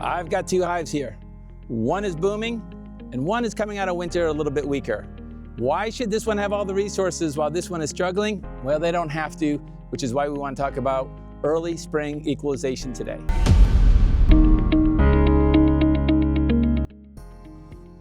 I've got two hives here. One is booming and one is coming out of winter a little bit weaker. Why should this one have all the resources while this one is struggling? Well, they don't have to, which is why we want to talk about early spring equalization today.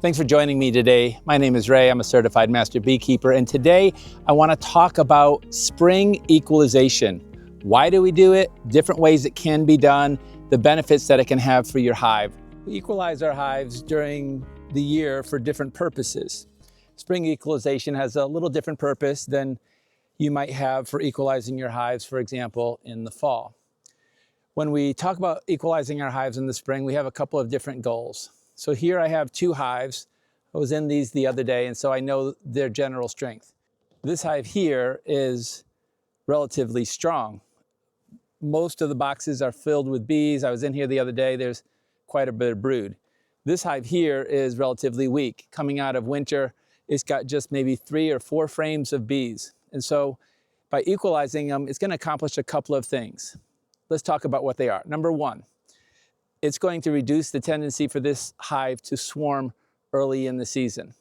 Thanks for joining me today. My name is Ray. I'm a certified master beekeeper, and today I want to talk about spring equalization. Why do we do it? Different ways it can be done, the benefits that it can have for your hive. We equalize our hives during the year for different purposes. Spring equalization has a little different purpose than you might have for equalizing your hives, for example, in the fall. When we talk about equalizing our hives in the spring, we have a couple of different goals. So here I have two hives. I was in these the other day, and so I know their general strength. This hive here is relatively strong. Most of the boxes are filled with bees. I was in here the other day. There's quite a bit of brood. This hive here is relatively weak. Coming out of winter, it's got just maybe 3 or 4 frames of bees. And so by equalizing them, it's going to accomplish a couple of things. Let's talk about what they are. Number one, it's going to reduce the tendency for this hive to swarm early in the season.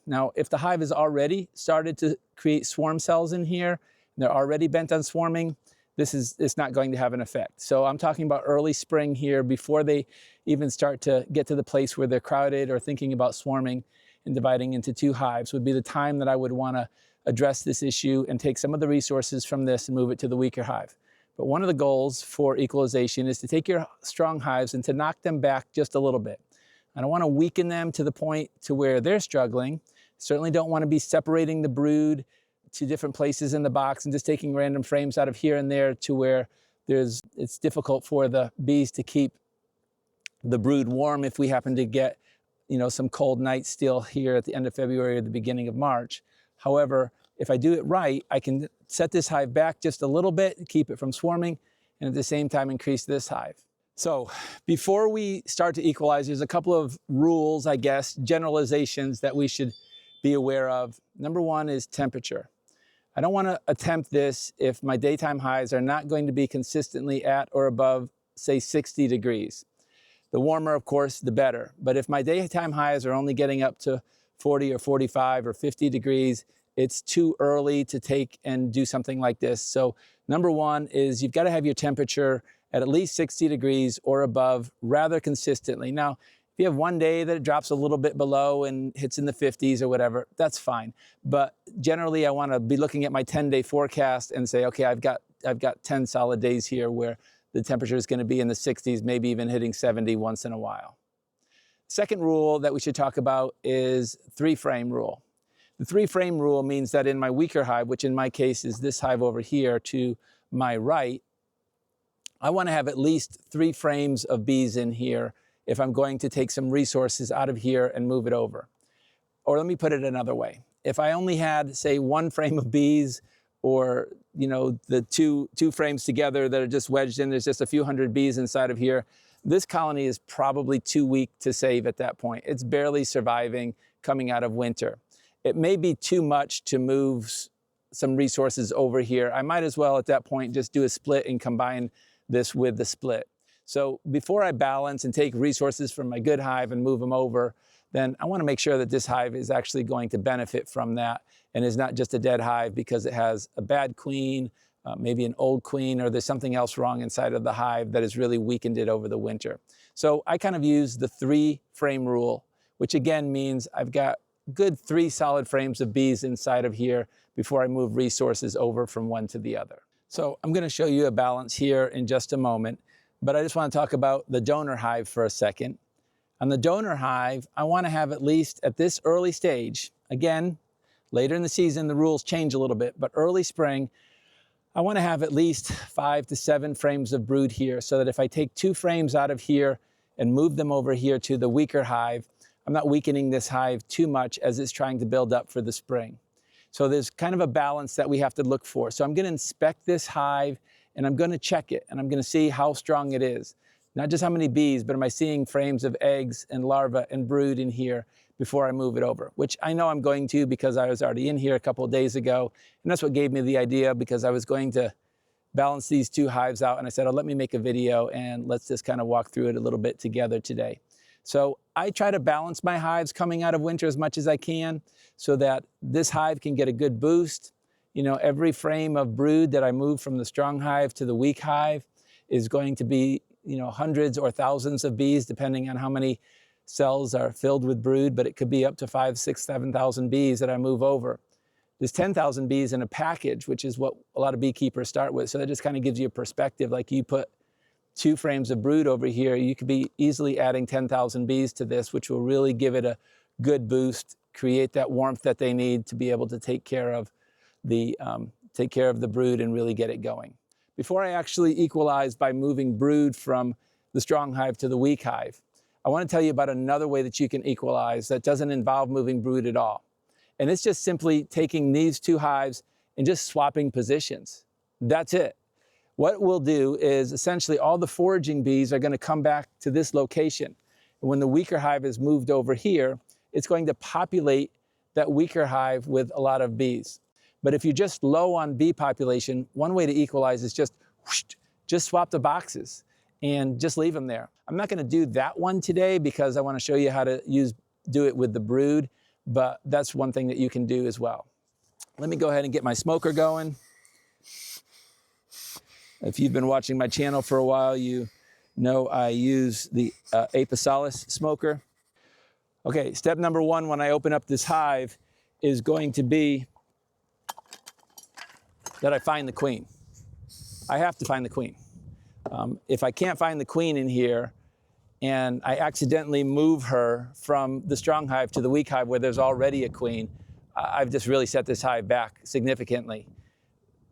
Now, if the hive has already started to create swarm cells in here, and they're already bent on swarming, it's not going to have an effect. So I'm talking about early spring here, before they even start to get to the place where they're crowded or thinking about swarming and dividing into 2 hives, would be the time that I would want to address this issue and take some of the resources from this and move it to the weaker hive. But one of the goals for equalization is to take your strong hives and to knock them back just a little bit. I don't want to weaken them to the point to where they're struggling. Certainly don't want to be separating the brood to different places in the box and just taking random frames out of here and there to where it's difficult for the bees to keep the brood warm if we happen to get, some cold nights still here at the end of February or the beginning of March. However, if I do it right, I can set this hive back just a little bit, keep it from swarming, and at the same time increase this hive. So before we start to equalize, there's a couple of rules, I guess, generalizations that we should be aware of. Number one is temperature. I don't want to attempt this if my daytime hives are not going to be consistently at or above, say, 60 degrees. The warmer, of course, the better. But if my daytime hives are only getting up to 40 or 45 or 50 degrees, it's too early to take and do something like this. So number one is you've got to have your temperature at least 60 degrees or above rather consistently. Now, if you have one day that it drops a little bit below and hits in the 50s or whatever, that's fine. But generally, I want to be looking at my 10-day forecast and say, okay, I've got 10 solid days here where the temperature is going to be in the 60s, maybe even hitting 70 once in a while. Second rule that we should talk about is 3-frame rule. The 3-frame rule means that in my weaker hive, which in my case is this hive over here to my right, I want to have at least 3 frames of bees in here if I'm going to take some resources out of here and move it over. Or let me put it another way. If I only had, say, 1 frame of bees, or the two frames together that are just wedged in, there's just a few hundred bees inside of here, this colony is probably too weak to save at that point. It's barely surviving coming out of winter. It may be too much to move some resources over here. I might as well at that point just do a split and combine this with the split. So before I balance and take resources from my good hive and move them over, then I want to make sure that this hive is actually going to benefit from that and is not just a dead hive because it has a bad queen, maybe an old queen, or there's something else wrong inside of the hive that has really weakened it over the winter. So I kind of use the 3-frame rule, which again means I've got good 3 solid frames of bees inside of here before I move resources over from one to the other. So I'm going to show you a balance here in just a moment, but I just want to talk about the donor hive for a second. On the donor hive, I want to have at least at this early stage, again, later in the season, the rules change a little bit, but early spring, I want to have at least 5 to 7 frames of brood here so that if I take 2 frames out of here and move them over here to the weaker hive, I'm not weakening this hive too much as it's trying to build up for the spring. So there's kind of a balance that we have to look for. So I'm going to inspect this hive and I'm going to check it and I'm going to see how strong it is. Not just how many bees, but am I seeing frames of eggs and larvae and brood in here before I move it over, which I know I'm going to because I was already in here a couple of days ago. And that's what gave me the idea, because I was going to balance these two hives out, and I said, oh, let me make a video and let's just kind of walk through it a little bit together today. So I try to balance my hives coming out of winter as much as I can so that this hive can get a good boost. You know, every frame of brood that I move from the strong hive to the weak hive is going to be, you know, hundreds or thousands of bees, depending on how many cells are filled with brood, but it could be up to 5,000, 6,000, 7,000 bees that I move over. There's 10,000 bees in a package, which is what a lot of beekeepers start with. So that just kind of gives you a perspective. Like you put 2 frames of brood over here, you could be easily adding 10,000 bees to this, which will really give it a good boost, create that warmth that they need to be able to take care of the brood and really get it going. Before I actually equalize by moving brood from the strong hive to the weak hive, I want to tell you about another way that you can equalize that doesn't involve moving brood at all. And it's just simply taking these 2 hives and just swapping positions. That's it. What we'll do is essentially all the foraging bees are going to come back to this location. And when the weaker hive is moved over here, it's going to populate that weaker hive with a lot of bees. But if you're just low on bee population, one way to equalize is just swap the boxes and just leave them there. I'm not going to do that one today because I want to show you how to do it with the brood, but that's one thing that you can do as well. Let me go ahead and get my smoker going. If you've been watching my channel for a while, you know I use the Apisalis smoker. Okay, step number 1 when I open up this hive is going to be that I find the queen. I have to find the queen. If I can't find the queen in here and I accidentally move her from the strong hive to the weak hive where there's already a queen, I've just really set this hive back significantly.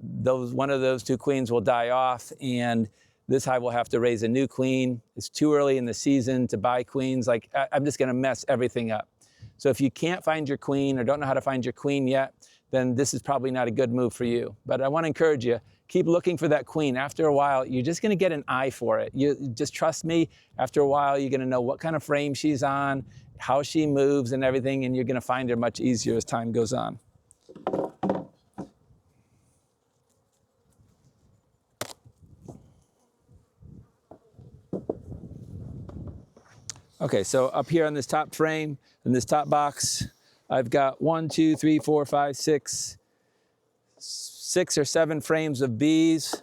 One of those 2 queens will die off and this hive will have to raise a new queen. It's too early in the season to buy queens. Like, I'm just gonna mess everything up. So if you can't find your queen or don't know how to find your queen yet, then this is probably not a good move for you. But I want to encourage you, keep looking for that queen. After a while, you're just going to get an eye for it. You just trust me. After a while, you're going to know what kind of frame she's on, how she moves and everything, and you're going to find her much easier as time goes on. Okay, so up here on this top frame, in this top box, I've got 1, 2, 3, 4, 5, 6 or 7 frames of bees.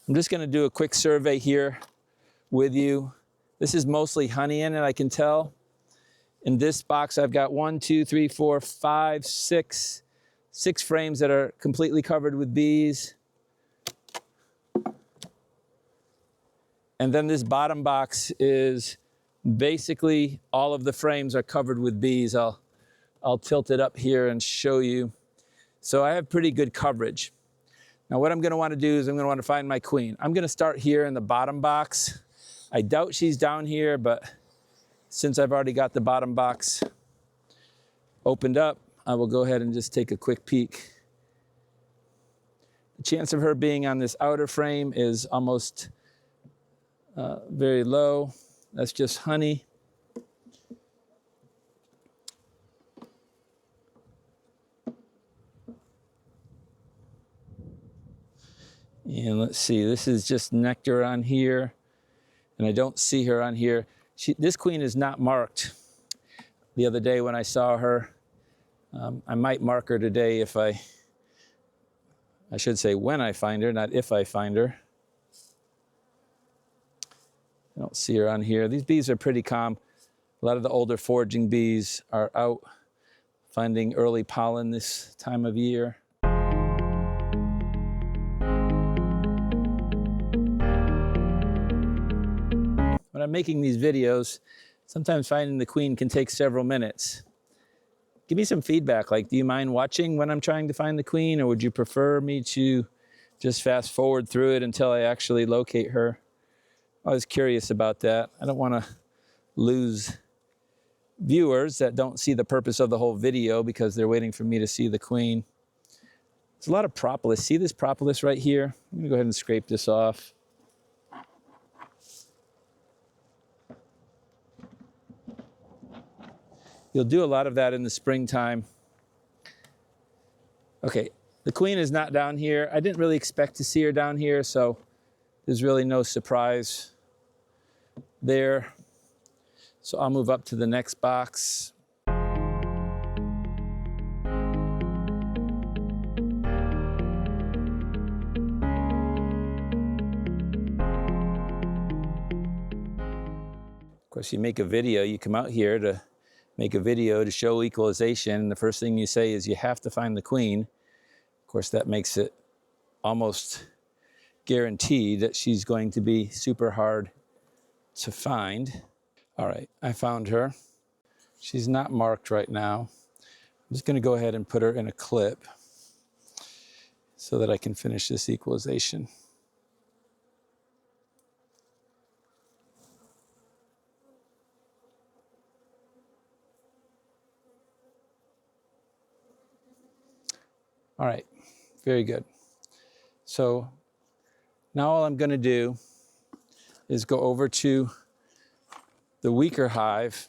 I'm just going to do a quick survey here with you. This is mostly honey in it, I can tell. In this box, I've got 1, 2, 3, 4, 5, 6 frames that are completely covered with bees. And then this bottom box is basically all of the frames are covered with bees. I'll tilt it up here and show you. So I have pretty good coverage. Now what I'm going to want to do is I'm going to want to find my queen. I'm going to start here in the bottom box. I doubt she's down here, but since I've already got the bottom box opened up, I will go ahead and just take a quick peek. The chance of her being on this outer frame is almost very low. That's just honey. And let's see, this is just nectar on here, and I don't see her on here. This queen is not marked. The other day when I saw her, I might mark her today if I should say when I find her, not if I find her. I don't see her on here. These bees are pretty calm. A lot of the older foraging bees are out finding early pollen this time of year. When I'm making these videos, sometimes finding the queen can take several minutes. Give me some feedback, like, do you mind watching when I'm trying to find the queen, or would you prefer me to just fast forward through it until I actually locate her? I was curious about that. I don't want to lose viewers that don't see the purpose of the whole video because they're waiting for me to see the queen. There's a lot of propolis. See this propolis right here? I'm gonna go ahead and scrape this off. You'll do a lot of that in the springtime. Okay, The queen is not down here. I didn't really expect to see her down here, so there's really no surprise there. So I'll move up to the next box. Of course, you make a video, you come out here to make a video to show equalization, and the first thing you say is you have to find the queen. Of course, that makes it almost guaranteed that she's going to be super hard to find. All right, I found her. She's not marked right now. I'm just gonna go ahead and put her in a clip so that I can finish this equalization. All right, very good. So now all I'm going to do is go over to the weaker hive.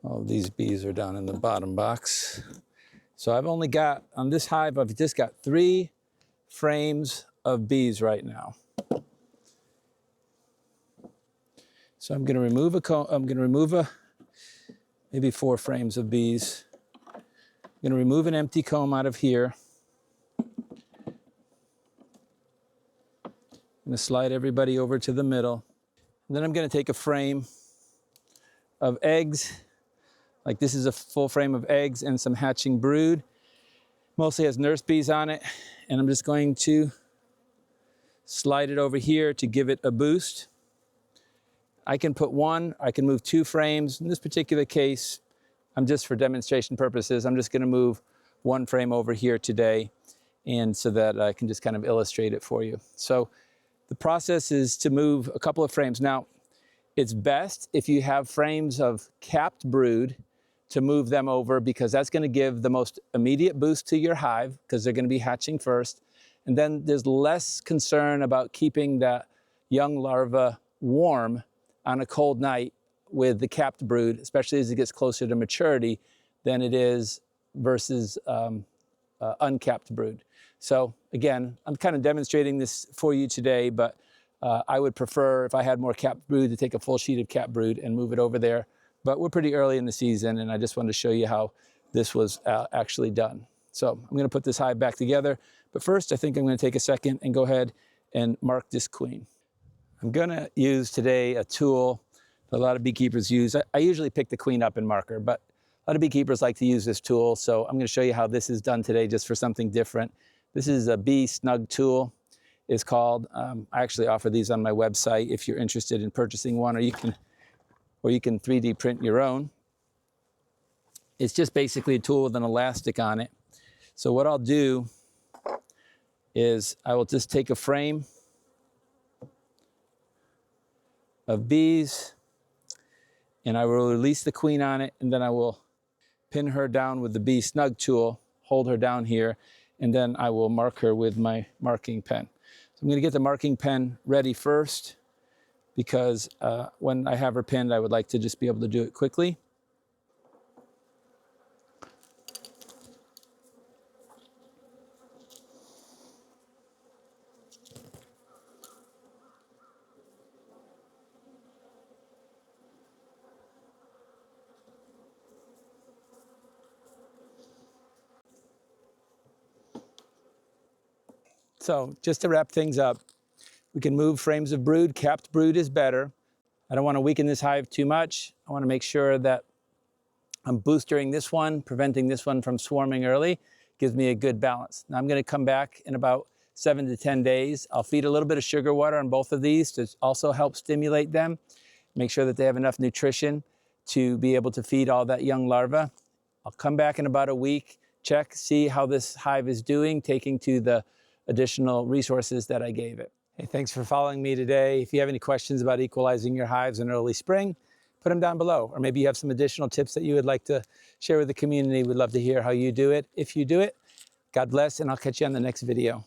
All of these bees are down in the bottom box. So I've only got, on this hive, I've just got 3 frames of bees right now. So I'm going to remove maybe 4 frames of bees. I'm going to remove an empty comb out of here. I'm going to slide everybody over to the middle. And then I'm going to take a frame of eggs. Like this is a full frame of eggs and some hatching brood. Mostly has nurse bees on it. And I'm just going to slide it over here to give it a boost. I can put 1, I can move 2 frames. In this particular case, I'm just for demonstration purposes, I'm just going to move 1 frame over here today, and so that I can just kind of illustrate it for you. So the process is to move a couple of frames. Now, it's best if you have frames of capped brood to move them over, because that's going to give the most immediate boost to your hive, because they're going to be hatching first. And then there's less concern about keeping that young larva warm on a cold night with the capped brood, especially as it gets closer to maturity, than it is versus uncapped brood. So again, I'm kind of demonstrating this for you today, but I would prefer, if I had more capped brood, to take a full sheet of capped brood and move it over there. But we're pretty early in the season, and I just wanted to show you how this was actually done. So I'm going to put this hive back together. But first, I think I'm going to take a second and go ahead and mark this queen. I'm going to use today a tool that a lot of beekeepers use. I usually pick the queen up and mark her, but a lot of beekeepers like to use this tool. So I'm going to show you how this is done today, just for something different. This is a bee snug tool, it's called. I actually offer these on my website if you're interested in purchasing one, or you can 3D print your own. It's just basically a tool with an elastic on it. So what I'll do is I will just take a frame of bees, and I will release the queen on it, and then I will pin her down with the bee snug tool, hold her down here, and then I will mark her with my marking pen. So I'm going to get the marking pen ready first, because when I have her pinned, I would like to just be able to do it quickly. So just to wrap things up, we can move frames of brood. Capped brood is better. I don't want to weaken this hive too much. I want to make sure that I'm boostering this one, preventing this one from swarming early. Gives me a good balance. Now I'm going to come back in about 7 to 10 days. I'll feed a little bit of sugar water on both of these to also help stimulate them. Make sure that they have enough nutrition to be able to feed all that young larva. I'll come back in about a week, check, see how this hive is doing, taking to the additional resources that I gave it. Hey, thanks for following me today. If you have any questions about equalizing your hives in early spring, put them down below. Or maybe you have some additional tips that you would like to share with the community. We'd love to hear how you do it. If you do it, God bless, and I'll catch you on the next video.